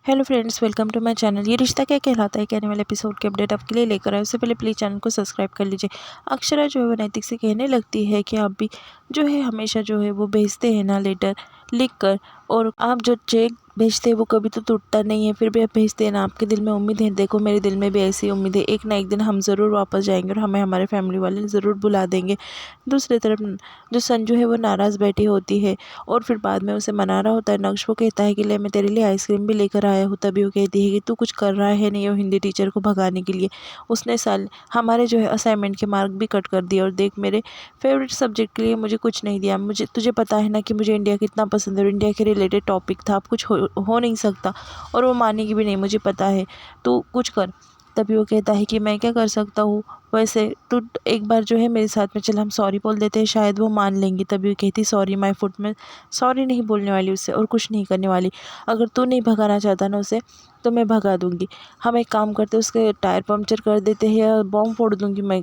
Hello friends, welcome to my channel. ये रिश्ता क्या कहलाता है के आने वाले एपिसोड के अपडेट आपके लिए लेकर आए। उससे पहले प्लीज़ चैनल को सब्सक्राइब कर लीजिए। अक्षरा जो है वो नैतिक से कहने लगती है कि आप भी जो है हमेशा जो है वो भेजते हैं ना लेटर लिख कर, और आप जो चेक भेजते हैं वो कभी तो टूटता नहीं है, फिर भी आप भेजते हैं ना। आपके दिल में उम्मीद है, देखो मेरे दिल में भी ऐसी उम्मीद है, एक ना एक दिन हम ज़रूर वापस जाएंगे और हमें हमारे फैमिली वाले ज़रूर बुला देंगे। दूसरी तरफ जो संजू है वो नाराज़ बैठी होती है और फिर बाद में उसे मना रहा होता है नक्श। वो कहता है कि ले मैं तेरे लिए आइसक्रीम भी लेकर आया हूँ। तभी वो कहती है कि तू कुछ कर रहा है नहीं, वो हिंदी टीचर को भगाने के लिए उसने साल हमारे जो है असाइनमेंट के मार्क भी कट कर दिए, और देख मेरे फेवरेट सब्जेक्ट के लिए मुझे कुछ नहीं दिया। मुझे तुझे पता है ना कि मुझे इंडिया कितना पसंद है और इंडिया के रिलेटेड टॉपिक था, अब कुछ हो नहीं सकता और वो मानेगी भी नहीं, मुझे पता है, तू कुछ कर। तभी वो कहता है कि मैं क्या कर सकता हूँ, वैसे तू एक बार जो है मेरे साथ में चल, हम सॉरी बोल देते हैं, शायद वो मान लेंगी। तभी वो कहती सॉरी माय फुट, में सॉरी नहीं बोलने वाली उससे और कुछ नहीं करने वाली। अगर तू नहीं भगाना चाहता ना उसे तो मैं भगा दूंगी। हम एक काम करते उसके टायर पंक्चर कर देते हैं या बॉम्ब फोड़ दूंगी मैं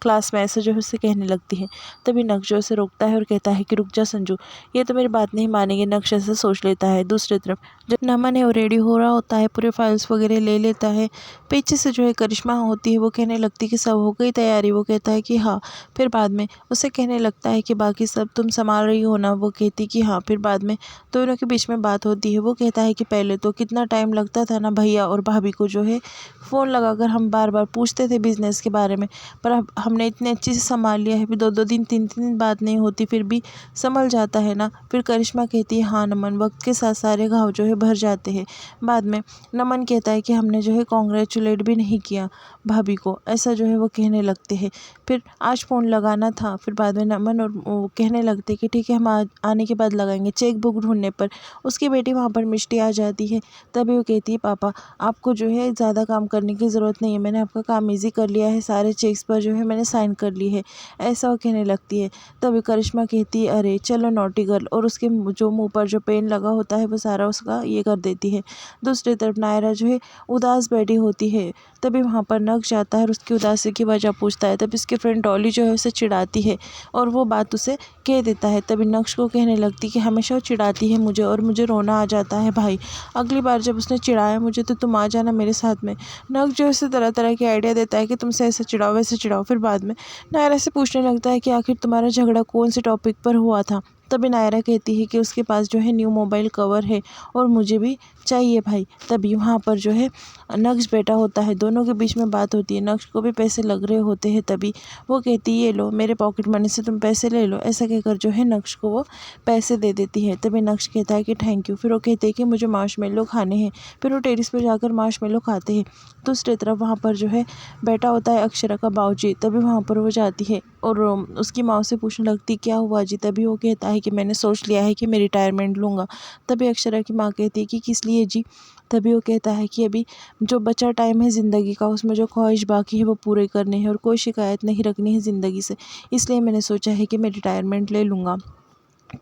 क्लास में, ऐसे जो है उससे कहने लगती है। तभी नक्श जो उसे रोकता है और कहता है कि रुक जा संजू, ये तो मेरी बात नहीं मानेंगे। नक्श ऐसा सोच लेता है। दूसरी तरफ जब नमन है वो रेडी हो रहा होता है, पूरे फाइल्स वगैरह ले लेता है। पीछे से जो है करिश्मा होती है, वो कहने लगती है कि सब हो गई तैयारी। वो कहता है कि हाँ। फिर बाद में उसे कहने लगता है कि बाकी सब तुम संभाल रही हो ना। वो कहती कि हाँ। फिर बाद में दोनों के बीच में बात होती है। वो कहता है कि पहले तो कितना टाइम लगता था ना भैया और भाभी को जो है फ़ोन लगाकर हम बार बार पूछते थे बिज़नेस के बारे में, पर अब हमने इतने अच्छे से संभाल लिया है, फिर दो दो दिन तीन तीन दिन बात नहीं होती फिर भी संभल जाता है ना। फिर करिश्मा कहती है हाँ नमन, वक्त के साथ सारे घाव जो है भर जाते हैं। बाद में नमन कहता है कि हमने जो है कॉन्ग्रेचुलेट भी नहीं किया भाभी को, ऐसा जो है वो कहने लगते हैं। फिर आज फ़ोन लगाना था। फिर बाद में नमन और वो कहने लगते कि ठीक है हम आने के बाद लगाएंगे। चेक बुक ढूंढने पर उसकी बेटी वहाँ पर मिष्टी आ जाती है। तभी वो कहती है पापा आपको जो है ज़्यादा काम करने की ज़रूरत नहीं है, मैंने आपका काम ईजी कर लिया है, सारे चेक्स पर जो है मैंने साइन कर ली है, ऐसा वो कहने लगती है। तभी करिश्मा कहती है अरे चलो नॉटी गर्ल, और उसके जो मुँह पर जो पेन लगा होता है वो सारा उसका ये कर देती है। दूसरी तरफ नायरा जो है उदास बैठी होती है। तभी वहाँ पर नक्श जाता है और उसकी उदासी की वजह पूछता है। तभी उसकी फ्रेंड डॉली जो है उसे चिढ़ाती है और वो बात उसे कह देता है। तभी नक्श को कहने लगती कि हमेशा वो चिढ़ाती है मुझे और मुझे रोना आ जाता है भाई, अगली बार जब उसने चिढ़ाया मुझे तो तुम आ जाना मेरे साथ में। नक्श जो है उसे तरह तरह के आइडिया देता है कि तुमसे ऐसे चिढ़ाओ वैसे चिढ़ाओ। फिर बाद में नायरा से पूछने लगता है कि आखिर तुम्हारा झगड़ा कौन से टॉपिक पर हुआ था। तभी नायरा कहती है कि उसके पास जो है न्यू मोबाइल कवर है और मुझे भी चाहिए भाई। तभी वहाँ पर जो है नक्श बैठा होता है, दोनों के बीच में बात होती है। नक्श को भी पैसे लग रहे होते हैं। तभी वो कहती है ये लो मेरे पॉकेट मनी से तुम पैसे ले लो, ऐसा कहकर जो है नक्श को वो पैसे दे देती है। तभी नक्श कहता है कि थैंक यू। फिर वो कहते हैं कि मुझे मार्शमेलो खाने हैं। फिर वो टेरिस पर जाकर मार्शमेलो खाते हैं। दूसरी तरफ वहाँ पर जो है बैठा होता है अक्षरा का बाऊजी। तभी वहाँ पर वो जाती है और उसकी माँ से पूछने लगती क्या हुआ जी। तभी वो कहता है कि मैंने सोच लिया है कि मैं रिटायरमेंट लूँगा। तभी अक्षरा की माँ कहती है कि किस लिए जी। तभी वो कहता है कि अभी जो बचा टाइम है ज़िंदगी का, उसमें जो ख्वाहिश बाकी है वो पूरे करने हैं और कोई शिकायत नहीं रखनी है ज़िंदगी से, इसलिए मैंने सोचा है कि मैं रिटायरमेंट ले लूँगा।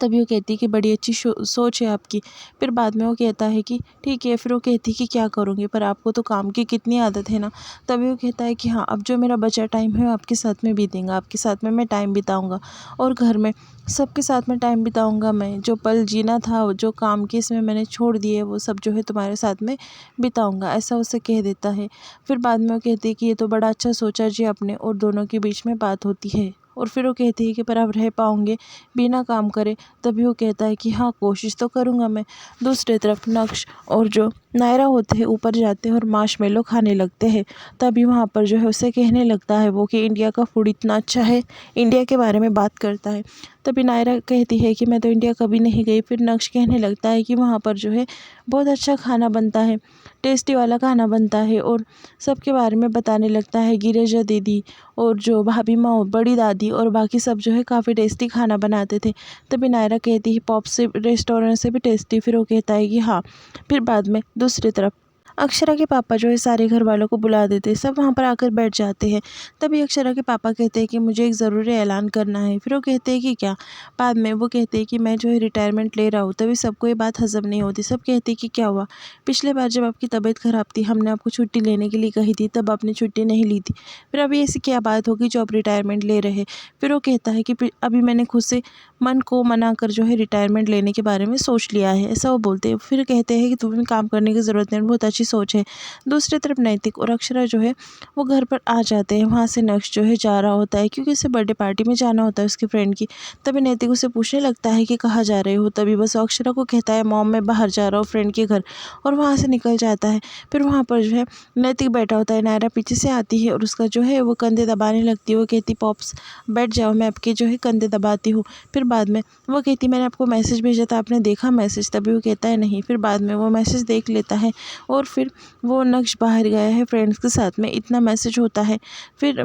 तभी वो कहती है कि बड़ी अच्छी सोच है आपकी। फिर बाद में वो कहता है कि ठीक है। फिर वो कहती है कि क्या करूँगी, पर आपको तो काम की कितनी आदत है ना। तभी वो कहता है कि हाँ अब जो मेरा बचा टाइम है वो आपके साथ में बीतेगा, आपके साथ में मैं टाइम बिताऊँगा और घर में सबके साथ में टाइम बिताऊँगा। मैं जो पल जीना था, जो काम के इसमें मैंने छोड़ दिए, वो सब जो है तुम्हारे साथ में बिताऊँगा, ऐसा उसे कह देता है। फिर बाद में वो कहती है कि ये तो बड़ा अच्छा सोचा जी आपने, और दोनों के बीच में बात होती है। और फिर वो कहती है कि पर आप रह पाओगे बिना काम करे। तभी वो कहता है कि हाँ कोशिश तो करूँगा मैं। दूसरी तरफ नक्श और जो नायरा होते हैं ऊपर जाते हैं और मार्शमेलो खाने लगते हैं। तभी वहाँ पर जो है उसे कहने लगता है वो कि इंडिया का फूड इतना अच्छा है, इंडिया के बारे में बात करता है। तभी नायरा कहती है कि मैं तो इंडिया कभी नहीं गई। फिर नक्श कहने लगता है कि वहाँ पर जो है बहुत अच्छा खाना बनता है, टेस्टी वाला खाना बनता है, और सबके बारे में बताने लगता है। गिरिजा दीदी और जो भाभी माँ बड़ी दादी और बाकी सब जो है काफ़ी टेस्टी खाना बनाते थे। तभी नायरा कहती है पॉप से रेस्टोरेंट से भी टेस्टी। फिर वो कहता है कि हाँ। फिर बाद में दूसरी तरफ अक्षरा के पापा जो है सारे घर वालों को बुला देते हैं, सब वहाँ पर आकर बैठ जाते हैं। तभी अक्षरा के पापा कहते हैं कि मुझे एक ज़रूरी ऐलान करना है। फिर वो कहते हैं कि क्या? बाद में वो कहते हैं कि मैं जो है रिटायरमेंट ले रहा हूँ। तभी सबको ये बात हज़म नहीं होती। सब कहते हैं कि क्या हुआ? पिछले बार जब आपकी तबीयत ख़राब थी, हमने आपको छुट्टी लेने के लिए कही थी, तब आपने छुट्टी नहीं ली थी। फिर अभी ऐसी क्या बात होगी जो आप रिटायरमेंट ले रहे हैं? फिर वो कहता है कि अभी मैंने खुद से मन को मना कर जो है रिटायरमेंट लेने के बारे में सोच लिया है, ऐसा वो बोलते हैं। फिर कहते हैं कि तुम्हें काम करने की ज़रूरत नहीं, बहुत अच्छी सोच है। दूसरी तरफ नैतिक और अक्षरा जो है वो घर पर आ जाते हैं। वहाँ से नक्श जो है जा रहा होता है क्योंकि उसे बर्थडे पार्टी में जाना होता है उसकी फ्रेंड की। तभी नैतिक उसे पूछने लगता है कि कहाँ जा रहे हो? तभी बस अक्षरा को कहता है मॉम मैं बाहर जा रहा हूँ फ्रेंड के घर, और वहाँ से निकल जाता है। फिर वहाँ पर जो है नैतिक बैठा होता है, नायरा पीछे से आती है और उसका जो है वो कंधे दबाने लगती है। वो कहती पॉप्स बैठ जाओ, मैं आपके जो है कंधे दबाती हूँ। फिर बाद में वो कहती मैंने आपको मैसेज भेजा था, आपने देखा मैसेज? तभी वो कहता है नहीं। फिर बाद में वो मैसेज देख लेता है और फिर वो नक्श बाहर गया है फ्रेंड्स के साथ में, इतना मैसेज होता है। फिर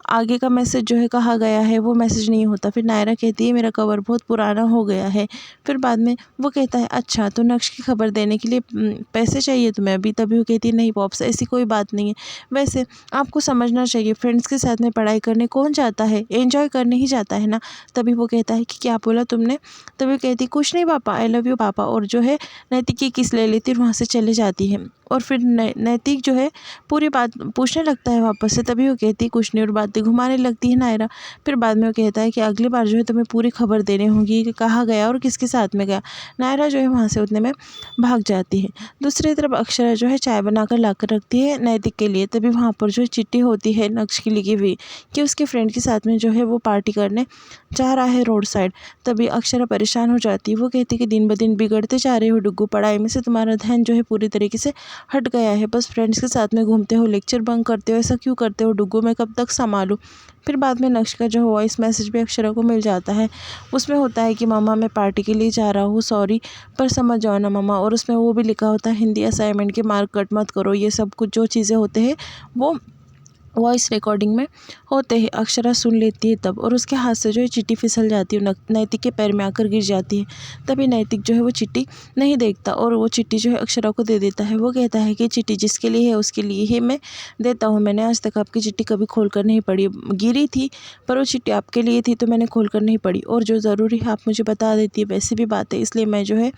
आगे का मैसेज जो है कहाँ गया है वो मैसेज नहीं होता। फिर नायरा कहती है मेरा कवर बहुत पुराना हो गया है। फिर बाद में वो कहता है अच्छा तो नक्श की खबर देने के लिए पैसे चाहिए तुम्हें अभी? तभी वो कहती है नहीं पॉप्स ऐसी कोई बात नहीं है, वैसे आपको समझना चाहिए फ्रेंड्स के साथ में पढ़ाई करने कौन जाता है, एंजॉय करने ही जाता है ना। तभी वो कहता है कि क्या बोला तुमने? तभी वो कहती कुछ नहीं पापा, आई लव यू पापा, और जो है नैतिक की किस ले लेती और वहाँ से चले जाती है। और फिर नैतिक जो है पूरी बात पूछने लगता है वापस से। तभी वो कहती कुछ नहीं और बातें घुमाने लगती है नायरा। फिर बाद में वो कहता है कि अगली बार जो है तुम्हें पूरी खबर देनी होगी कि कहाँ गया और किसके साथ में गया। नायरा जो है वहाँ से उतने में भाग जाती है। दूसरी तरफ अक्षरा जो है चाय बनाकर लाकर रखती है नैतिक के लिए। तभी वहाँ पर जो चिट्ठी होती है नक्श की लिखी हुई कि उसके फ्रेंड के साथ में जो है वो पार्टी करने जा रहा है रोड साइड। तभी अक्षरा परेशान हो जाती है। वो कहती कि दिन ब दिन बिगड़ते जा रहे हो डुग्गू, पढ़ाई में से तुम्हारा ध्यान जो है पूरी तरीके से हट गया है, बस फ्रेंड्स के साथ में घूमते हो, लेक्चर बंक करते हो, ऐसा क्यों करते हो डुग्गू, मैं कब तक संभालूं? फिर बाद में नक्श का जो वॉइस मैसेज भी अक्षरा को मिल जाता है। उसमें होता है कि मामा मैं पार्टी के लिए जा रहा हूँ, सॉरी पर समझ जाओ ना मामा। और उसमें वो भी लिखा होता है हिंदी असाइनमेंट के मार्क कट मत करो, ये सब कुछ जो चीज़ें होते हैं वो वॉइस रिकॉर्डिंग में होते ही। अक्षरा सुन लेती है तब, और उसके हाथ से जो है चिट्ठी फिसल जाती है, नैतिक के पैर में आकर गिर जाती है। तभी नैतिक जो है वो चिट्ठी नहीं देखता और वो चिट्ठी जो है अक्षरा को दे देता है। वो कहता है कि चिट्ठी जिसके लिए है उसके लिए ही मैं देता हूँ, मैंने आज तक आपकी चिट्ठी कभी खोल कर नहीं पढ़ी, गिरी थी पर वो चिट्ठी आपके लिए थी तो मैंने खोल कर नहीं पढ़ी, और जो ज़रूरी है आप मुझे बता देती है वैसी भी बात है, इसलिए मैं जो है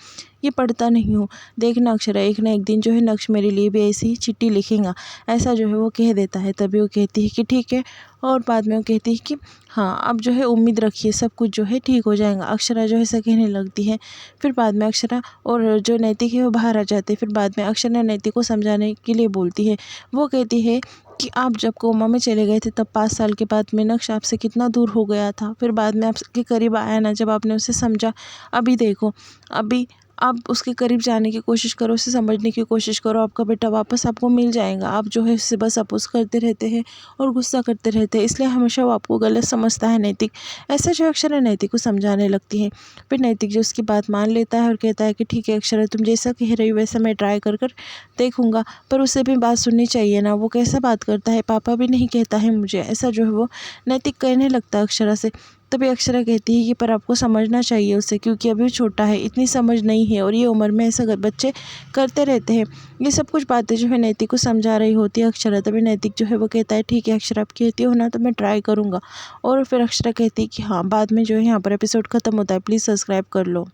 ये पढ़ता नहीं हूँ। देखना अक्षरा एक ना एक दिन जो है नक्श मेरे लिए भी ऐसी ही चिट्ठी लिखेगा, ऐसा जो है वो कह देता है। तभी वो कहती है कि ठीक है, और बाद में वो कहती है कि हाँ अब जो है उम्मीद रखिए सब कुछ जो है ठीक हो जाएगा। अक्षरा जो है ऐसा कहने लगती है। फिर बाद में अक्षरा और जो नैतिक है वो बाहर आ जाते हैं। फिर बाद में अक्षरा नैतिक को समझाने के लिए बोलती है। वो कहती है कि आप जब कोमा में चले गए थे तब 5 साल के बाद में नक्श आपसे कितना दूर हो गया था, फिर बाद में आपके करीब आया ना जब आपने उसे समझा। अभी देखो, अभी आप उसके करीब जाने की कोशिश करो, उसे समझने की कोशिश करो, आपका बेटा वापस आपको मिल जाएगा। आप जो है उससे बस अपोज़ करते रहते हैं और गुस्सा करते रहते हैं, इसलिए हमेशा वो आपको गलत समझता है नैतिक। ऐसा जो अक्षरा नैतिक को समझाने लगती है। फिर नैतिक जो उसकी बात मान लेता है और कहता है कि ठीक है अक्षरा तुम जैसा कह रही हो वैसा मैं ट्राई कर कर देखूँगा, पर उसे भी बात सुननी चाहिए ना, वो कैसा बात करता है, पापा भी नहीं कहता है मुझे, ऐसा जो है वो नैतिक कहने लगता है अक्षरा से। तभी अक्षरा कहती है कि पर आपको समझना चाहिए उसे, क्योंकि अभी छोटा है, इतनी समझ नहीं है, और ये उम्र में ऐसा बच्चे करते रहते हैं। ये सब कुछ बातें जो है नैतिक को समझा रही होती है अक्षरा। तभी नैतिक जो है वो कहता है ठीक है अक्षरा आप कहती हो ना तो मैं ट्राई करूँगा। और फिर अक्षरा कहती है कि हाँ। बाद में जो है यहाँ पर एपिसोड ख़त्म होता है। प्लीज़ सब्सक्राइब कर लो।